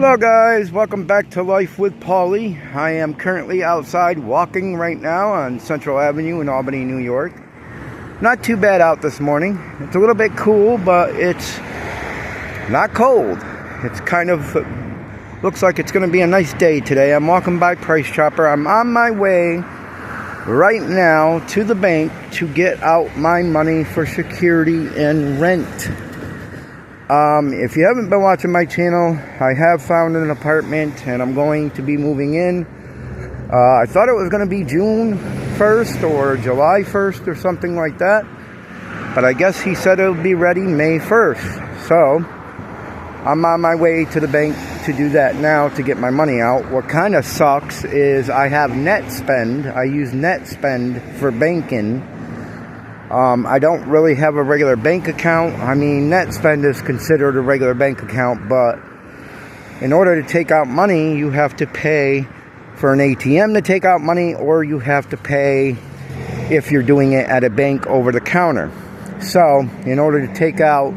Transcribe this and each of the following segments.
Hello guys, welcome back to Life with Paulie. I am currently outside walking right now on Central Avenue in Albany, New York. Not too bad out this morning. It's a little bit cool, but it's not cold. It's kind of looks like it's going to be a nice day today. I'm walking by Price Chopper. I'm on my way right now to the bank to get out my money for security and rent. If you haven't been watching my channel, I have found an apartment and I'm going to be moving in. I thought it was going to be June 1st or July 1st or something like that. But I guess he said it would be ready May 1st. So I'm on my way to the bank to do that now to get my money out. What kind of sucks is I have net spend. I use net spend for banking. I don't really have a regular bank account. I mean, net spend is considered a regular bank account, but in order to take out money, you have to pay for an ATM to take out money, or you have to pay if you're doing it at a bank over the counter. So, in order to take out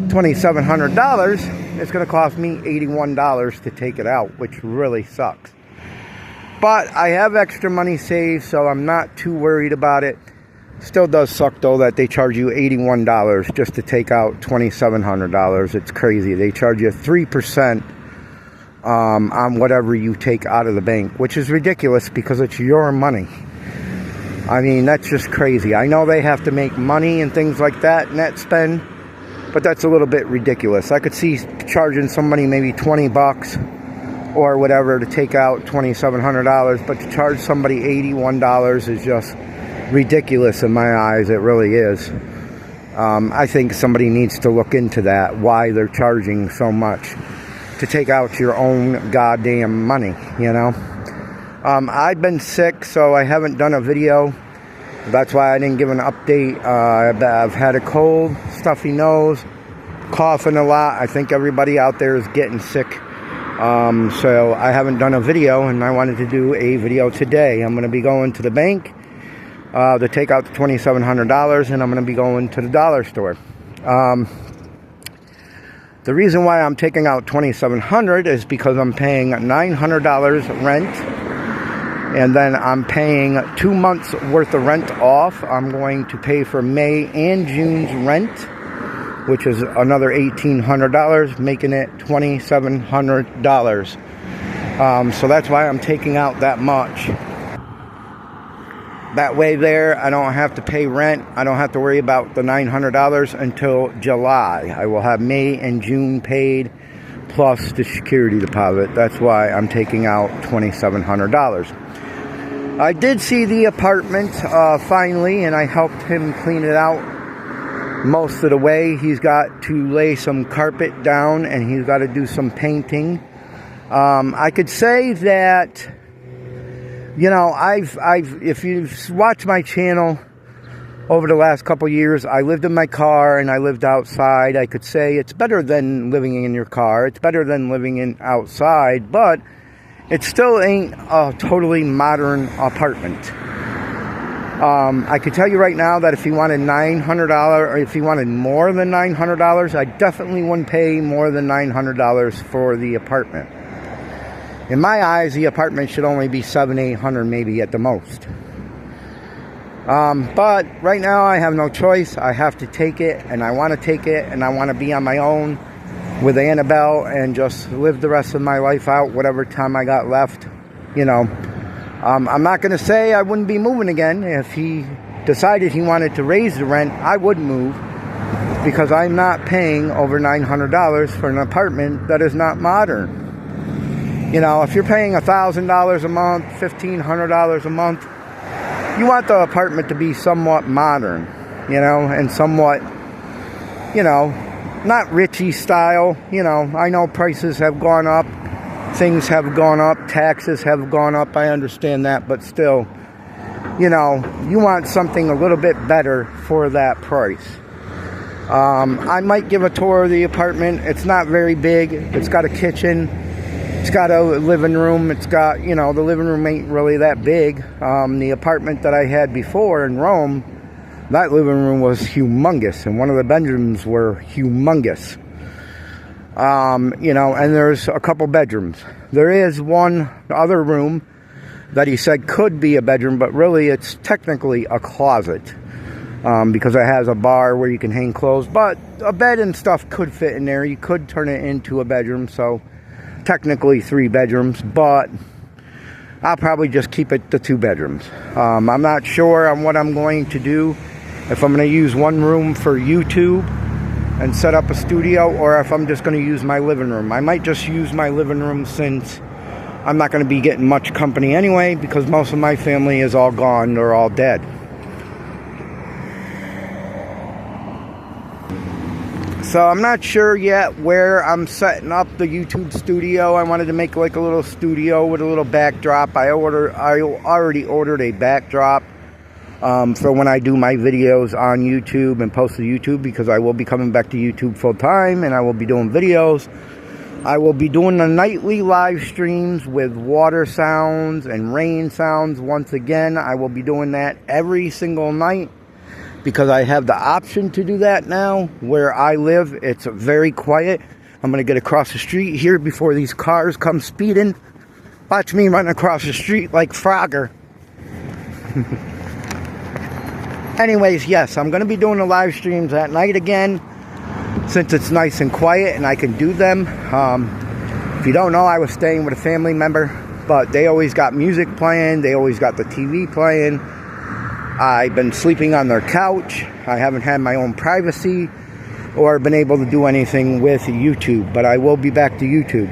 $2,700, it's going to cost me $81 to take it out, which really sucks. But I have extra money saved, so I'm not too worried about it. Still does suck though that they charge you $81 just to take out $2,700. It's crazy. They charge you 3% on whatever you take out of the bank, which is ridiculous because it's your money. I mean, that's just crazy. I know they have to make money and things like that, net spend, but that's a little bit ridiculous. I could see charging somebody maybe 20 bucks or whatever to take out $2,700, but to charge somebody $81 is just ridiculous in my eyes. It really is. I think somebody needs to look into that, why they're charging so much to take out your own goddamn money, you know. I've been sick, so I haven't done a video. That's why I didn't give an update. I've had a cold, stuffy nose, coughing a lot. I think everybody out there is getting sick. So I haven't done a video, and I wanted to do a video today. I'm going to be going to the bank to take out the $2,700, and I'm going to be going to the dollar store. The reason why I'm taking out $2,700 is because I'm paying $900 rent, and then I'm paying 2 months worth of rent off. I'm going to pay for May and June's rent, which is another $1,800, making it $2,700. So that's why I'm taking out that much. That way there, I don't have to pay rent. I don't have to worry about the $900 until July. I will have May and June paid plus the security deposit. That's why I'm taking out $2,700. I did see the apartment finally, and I helped him clean it out most of the way. He's got to lay some carpet down, and he's got to do some painting. I could say that, you know, if you've watched my channel over the last couple years, I lived in my car and I lived outside. I could say it's better than living in your car. It's better than living outside, but it still ain't a totally modern apartment. I could tell you right now that if he wanted $900, or if he wanted more than $900, I definitely wouldn't pay more than $900 for the apartment. In my eyes, the apartment should only be $700, $800 maybe at the most. But right now I have no choice. I have to take it, and I want to take it, and I want to be on my own with Annabelle and just live the rest of my life out, whatever time I got left, you know. I'm not going to say I wouldn't be moving again. If he decided he wanted to raise the rent, I would move, because I'm not paying over $900 for an apartment that is not modern. You know, if you're paying $1,000 a month, $1,500 a month, you want the apartment to be somewhat modern, you know, and somewhat, you know, not Richie style. You know, I know prices have gone up, things have gone up, taxes have gone up, I understand that, but still, you know, you want something a little bit better for that price. I might give a tour of the apartment. It's not very big. It's got a kitchen. It's got a living room. It's got, you know, the living room ain't really that big. The apartment that I had before in Rome, that living room was humongous, and one of the bedrooms were humongous. You know, and there's a couple bedrooms. There is one other room that he said could be a bedroom, but really it's technically a closet, because it has a bar where you can hang clothes, but a bed and stuff could fit in there. You could turn it into a bedroom, so technically 3 bedrooms, but I'll probably just keep it to 2 bedrooms. I'm not sure on what I'm going to do, if I'm going to use one room for YouTube and set up a studio, or if I'm just going to use my living room. I might just use my living room, since I'm not going to be getting much company anyway, because most of my family is all gone. They're all dead. So I'm not sure yet where I'm setting up the YouTube studio. I wanted to make like a little studio with a little backdrop. I already ordered a backdrop for when I do my videos on YouTube and post to YouTube, because I will be coming back to YouTube full time, and I will be doing videos. I will be doing the nightly live streams with water sounds and rain sounds. Once again, I will be doing that every single night, because I have the option to do that now. Where I live, it's very quiet. I'm going to get across the street here before these cars come speeding. Watch me run across the street like Frogger. Anyways, yes, I'm going to be doing the live streams at night again, since it's nice and quiet and I can do them. If you don't know, I was staying with a family member, but they always got music playing. They always got the TV playing. I've been sleeping on their couch. I haven't had my own privacy or been able to do anything with YouTube, but I will be back to YouTube.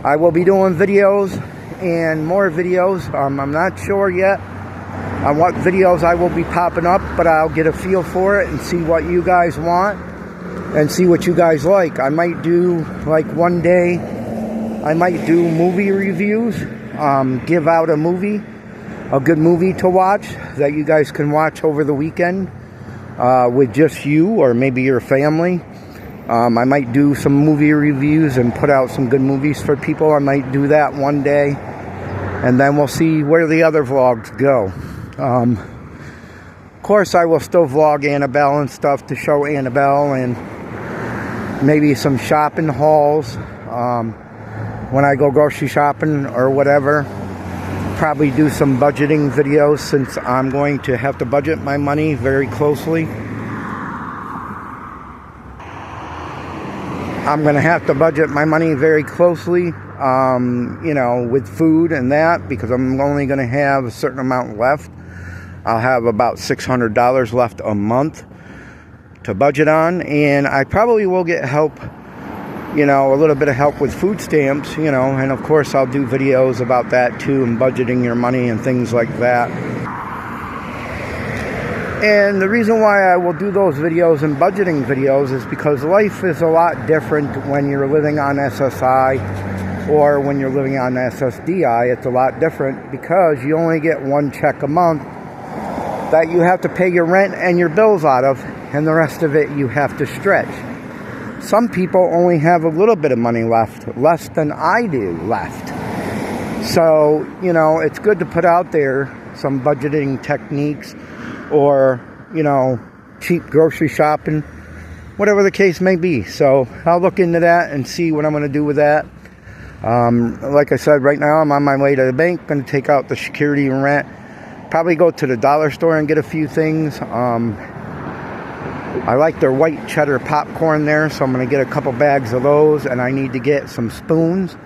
I will be doing videos and more videos. I'm not sure yet on what videos I will be popping up, but I'll get a feel for it and see what you guys want and see what you guys like. I might do, like one day, I might do movie reviews, give out a movie, a good movie to watch that you guys can watch over the weekend with just you or maybe your family. I might do some movie reviews and put out some good movies for people. I might do that one day, and then we'll see where the other vlogs go. Of course, I will still vlog Annabelle and stuff to show Annabelle, and maybe some shopping hauls when I go grocery shopping or whatever. Probably do some budgeting videos, since I'm going to have to budget my money very closely. I'm going to have to budget my money very closely, you know, with food and that, because I'm only going to have a certain amount left. I'll have about $600 left a month to budget on, and I probably will get help, you know, a little bit of help with food stamps, you know, and of course I'll do videos about that too, and budgeting your money and things like that. And the reason why I will do those videos and budgeting videos is because life is a lot different when you're living on SSI or when you're living on SSDI. It's a lot different because you only get one check a month that you have to pay your rent and your bills out of, and the rest of it you have to stretch. Some people only have a little bit of money left, less than I do left. So, you know, it's good to put out there some budgeting techniques, or, you know, cheap grocery shopping, whatever the case may be. So I'll look into that and see what I'm going to do with that. Like I said, right now I'm on my way to the bank, going to take out the security and rent. Probably go to the dollar store and get a few things. I like their white cheddar popcorn there, so I'm going to get a couple bags of those, and I need to get some spoons.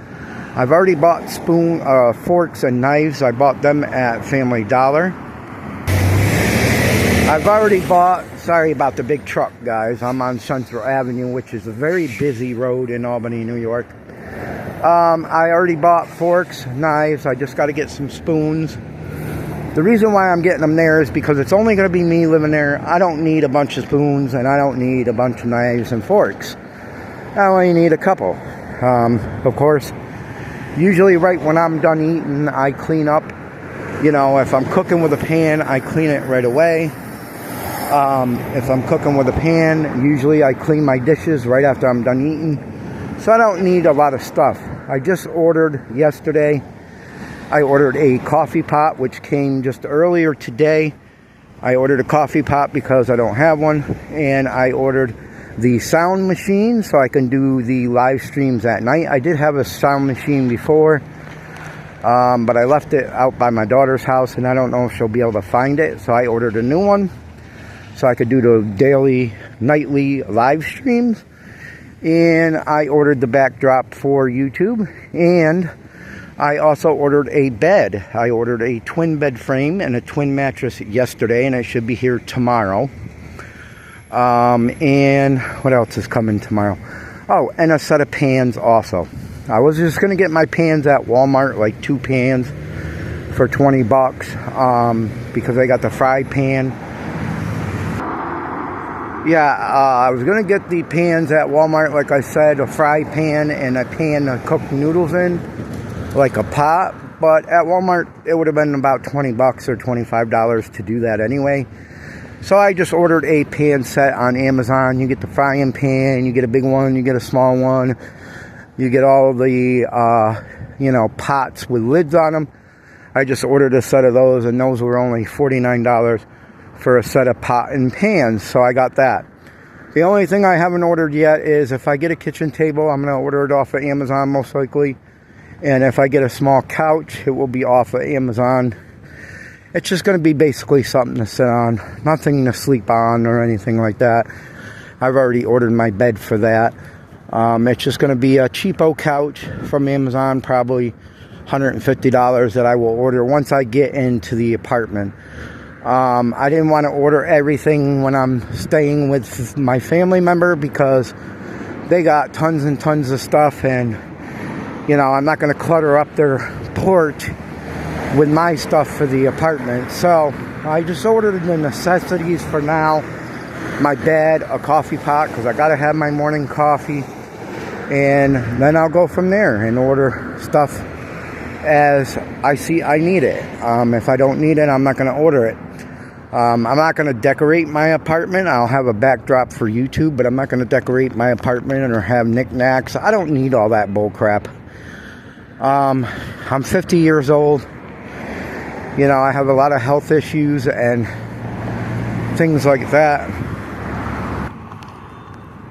I've already bought forks and knives. I bought them at Family Dollar. I've already bought, sorry about the big truck, guys. I'm on Central Avenue, which is a very busy road in Albany, New York. I already bought forks, knives. I just got to get some spoons. The reason why I'm getting them there is because it's only going to be me living there. I don't need a bunch of spoons, and I don't need a bunch of knives and forks. I only need a couple. Of course, usually right when I'm done eating, I clean up. You know, if I'm cooking with a pan, I clean it right away. If I'm cooking with a pan, usually I clean my dishes right after I'm done eating. So I don't need a lot of stuff. I just ordered yesterday. I ordered a coffee pot, which came just earlier today. I ordered a coffee pot because I don't have one. And I ordered the sound machine so I can do the live streams at night. I did have a sound machine before, but I left it out by my daughter's house, and I don't know if she'll be able to find it. So I ordered a new one so I could do the daily, nightly live streams. And I ordered the backdrop for YouTube, and I also ordered a bed. I ordered a twin bed frame and a twin mattress yesterday, and it should be here tomorrow. And what else is coming tomorrow? Oh, and a set of pans also. I was just going to get my pans at Walmart, like 2 pans for 20 bucks, because I got the fry pan. Yeah, I was going to get the pans at Walmart, like I said, a fry pan and a pan to cook noodles in, like a pot. But at Walmart, it would have been about 20 bucks or $25 to do that anyway. So I just ordered a pan set on Amazon. You get the frying pan, you get a big one, you get a small one. You get all the, pots with lids on them. I just ordered a set of those, and those were only $49 for a set of pot and pans. So I got that. The only thing I haven't ordered yet is if I get a kitchen table, I'm going to order it off of Amazon most likely. And if I get a small couch, it will be off of Amazon. It's just going to be basically something to sit on, nothing to sleep on or anything like that. I've already ordered my bed for that. It's just going to be a cheapo couch from Amazon, probably $150 that I will order once I get into the apartment. I didn't want to order everything when I'm staying with my family member because they got tons and tons of stuff, and I'm not going to clutter up their porch with my stuff for the apartment. So I just ordered the necessities for now. My bed, a coffee pot, because I got to have my morning coffee. And then I'll go from there and order stuff as I see I need it. If I don't need it, I'm not going to order it. I'm not going to decorate my apartment. I'll have a backdrop for YouTube, but I'm not going to decorate my apartment or have knickknacks. I don't need all that bull crap. I'm 50 years old. I have a lot of health issues and things like that.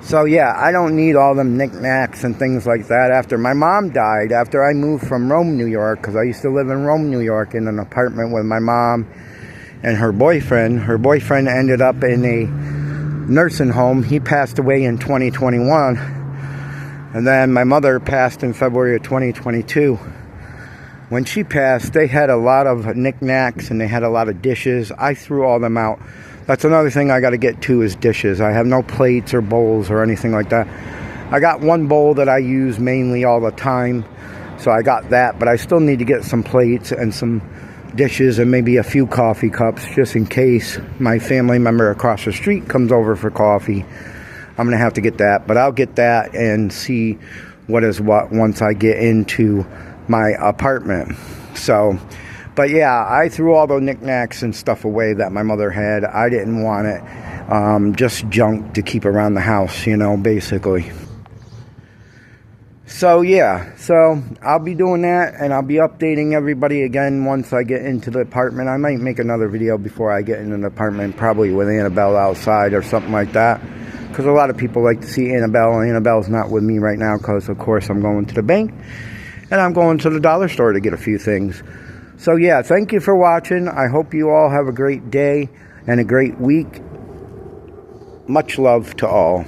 So yeah, I don't need all them knickknacks and things like that. After my mom died, after I moved from Rome, New York, because I used to live in Rome, New York, in an apartment with my mom and her boyfriend. Her boyfriend ended up in a nursing home. He passed away in 2021. And then my mother passed in February of 2022. When she passed, they had a lot of knickknacks and they had a lot of dishes. I threw all them out. That's another thing I got to get to is dishes. I have no plates or bowls or anything like that. I got one bowl that I use mainly all the time, so I got that. But I still need to get some plates and some dishes and maybe a few coffee cups just in case my family member across the street comes over for coffee. I'm going to have to get that. But I'll get that and see what is what once I get into my apartment. So, but yeah, I threw all the knickknacks and stuff away that my mother had. I didn't want it. Just junk to keep around the house, basically. So yeah, so I'll be doing that, and I'll be updating everybody again once I get into the apartment. I might make another video before I get into the apartment, probably with Annabelle outside or something like that. Because a lot of people like to see Annabelle. Annabelle's not with me right now because, of course, I'm going to the bank. And I'm going to the dollar store to get a few things. So yeah, thank you for watching. I hope you all have a great day and a great week. Much love to all.